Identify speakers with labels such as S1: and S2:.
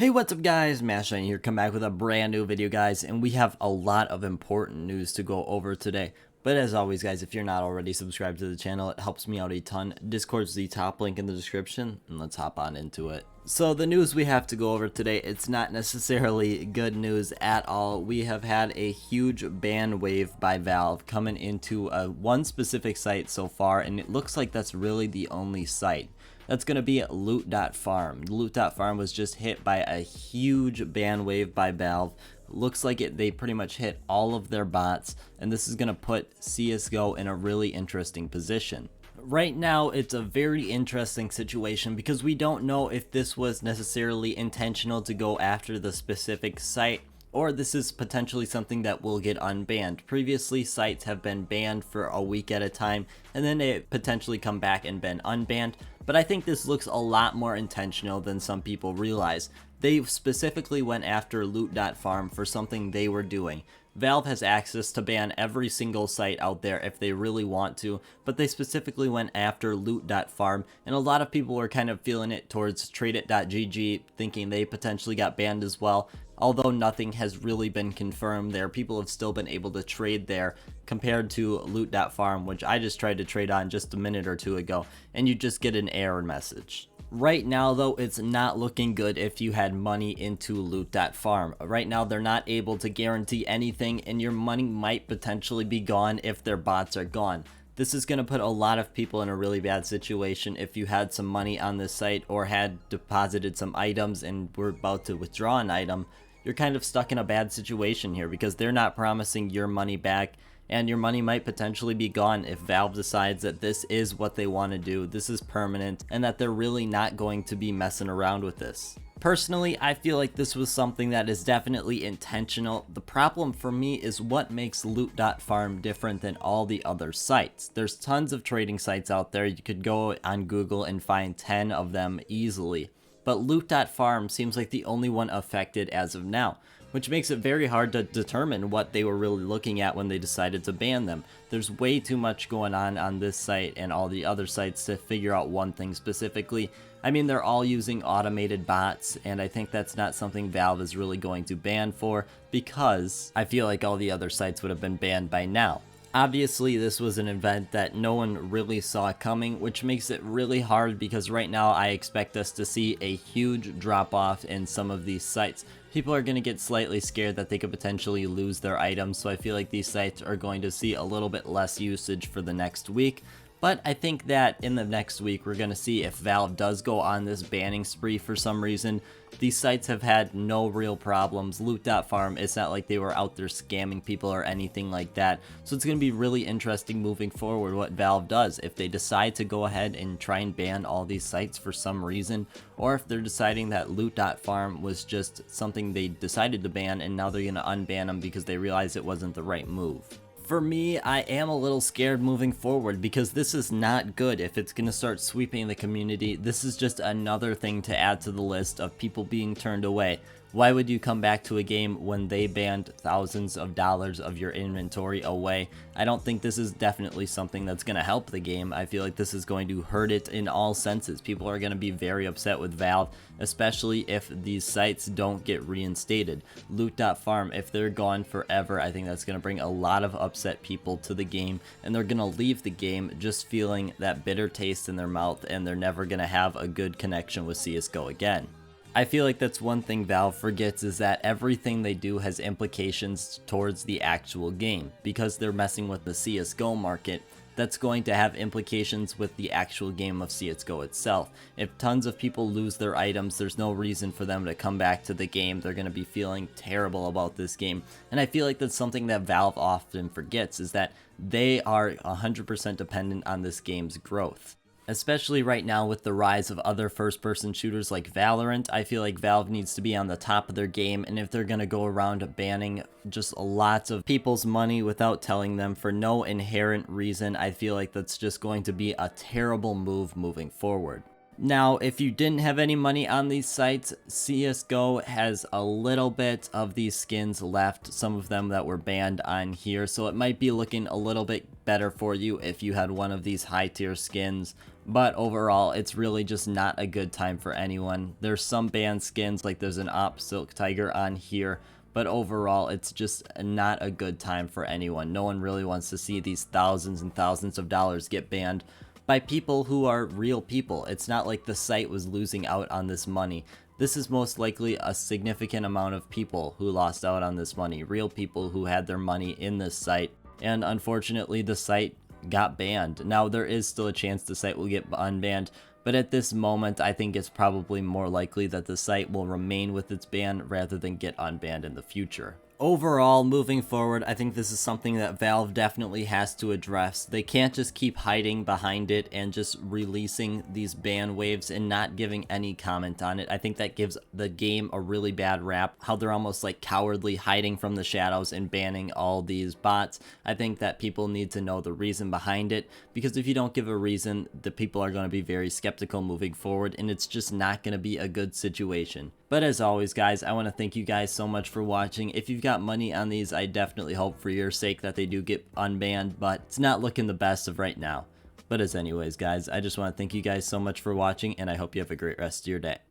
S1: Hey, what's up guys, Mashine here, come back with a brand new video guys, and we have a lot of important news to go over today. But as always guys, if you're not already subscribed to the channel, it helps me out a ton. Discord's the top link in the description, and let's hop on into it. So the news we have to go over today, it's not necessarily good news at all. We have had a huge ban wave by Valve coming into one specific site so far, and it looks like that's really the only site. That's going to be loot.farm. Loot.farm was just hit by a huge ban wave by Valve. Looks like they pretty much hit all of their bots, and this is going to put Csgo in a really interesting position. Right now, it's a very interesting situation because we don't know if this was necessarily intentional to go after the specific site, or this is potentially something that will get unbanned. Previously, sites have been banned for a week at a time, and then they potentially come back and been unbanned. But I think this looks a lot more intentional than some people realize. They specifically went after loot.farm for something they were doing. Valve has access to ban every single site out there if they really want to, but they specifically went after loot.farm, and a lot of people were kind of feeling it towards tradeit.gg, thinking they potentially got banned as well. Although nothing has really been confirmed there, people have still been able to trade there compared to loot.farm, which I just tried to trade on just a minute or two ago, and you just get an error message. Right now though, it's not looking good if you had money into loot.farm. Right now they're not able to guarantee anything, and your money might potentially be gone if their bots are gone. This is going to put a lot of people in a really bad situation if you had some money on this site or had deposited some items and were about to withdraw an item. You're kind of stuck in a bad situation here because they're not promising your money back, and your money might potentially be gone if Valve decides that this is what they want to do, this is permanent, and that they're really not going to be messing around with this. Personally, I feel like this was something that is definitely intentional. The problem for me is what makes loot.farm different than all the other sites. There's tons of trading sites out there. You could go on Google and find 10 of them easily. But loot.farm seems like the only one affected as of now, which makes it very hard to determine what they were really looking at when they decided to ban them. There's way too much going on this site and all the other sites to figure out one thing specifically. I mean, they're all using automated bots, and I think that's not something Valve is really going to ban for, because I feel like all the other sites would have been banned by now. Obviously, this was an event that no one really saw coming, which makes it really hard because right now I expect us to see a huge drop off in some of these sites. People are going to get slightly scared that they could potentially lose their items, so I feel like these sites are going to see a little bit less usage for the next week. But I think that in the next week, we're going to see if Valve does go on this banning spree for some reason. These sites have had no real problems. Loot.farm, it's not like they were out there scamming people or anything like that. So it's going to be really interesting moving forward what Valve does. If they decide to go ahead and try and ban all these sites for some reason, or if they're deciding that loot.farm was just something they decided to ban and now they're going to unban them because they realize it wasn't the right move. For me, I am a little scared moving forward because this is not good if it's going to start sweeping the community. This is just another thing to add to the list of people being turned away. Why would you come back to a game when they banned thousands of dollars of your inventory away? I don't think this is definitely something that's going to help the game. I feel like this is going to hurt it in all senses. People are going to be very upset with Valve, especially if these sites don't get reinstated. Loot.farm, if they're gone forever, I think that's going to bring a lot of upset people to the game, and they're going to leave the game just feeling that bitter taste in their mouth, and they're never going to have a good connection with CSGO again. I feel like that's one thing Valve forgets, is that everything they do has implications towards the actual game. Because they're messing with the CSGO market, that's going to have implications with the actual game of CSGO itself. If tons of people lose their items, there's no reason for them to come back to the game. They're going to be feeling terrible about this game. And I feel like that's something that Valve often forgets, is that they are 100% dependent on this game's growth. Especially right now with the rise of other first-person shooters like Valorant, I feel like Valve needs to be on the top of their game, and if they're going to go around banning just lots of people's money without telling them for no inherent reason, I feel like that's just going to be a terrible move moving forward. Now, if you didn't have any money on these sites, CSGO has a little bit of these skins left, some of them that were banned on here, so it might be looking a little bit better for you if you had one of these high tier skins, But overall, it's really just not a good time for anyone. There's some banned skins, like there's an Op Silk Tiger on here, but overall, it's just not a good time for anyone. No one really wants to see these thousands and thousands of dollars get banned by people who are real people. It's not like the site was losing out on this money. This is most likely a significant amount of people who lost out on this money, real people who had their money in this site, and unfortunately the site got banned. Now there is still a chance the site will get unbanned, but at this moment I think it's probably more likely that the site will remain with its ban rather than get unbanned in the future. Overall, moving forward, I think this is something that Valve definitely has to address. They can't just keep hiding behind it and just releasing these ban waves and not giving any comment on it. I think that gives the game a really bad rap, how they're almost like cowardly hiding from the shadows and banning all these bots. I think that people need to know the reason behind it, because if you don't give a reason, the people are going to be very skeptical moving forward, and it's just not going to be a good situation. But as always, guys, I want to thank you guys so much for watching. If you've got money on these, I definitely hope for your sake that they do get unbanned, but it's not looking the best of right now. But as anyways, guys, I just want to thank you guys so much for watching, and I hope you have a great rest of your day.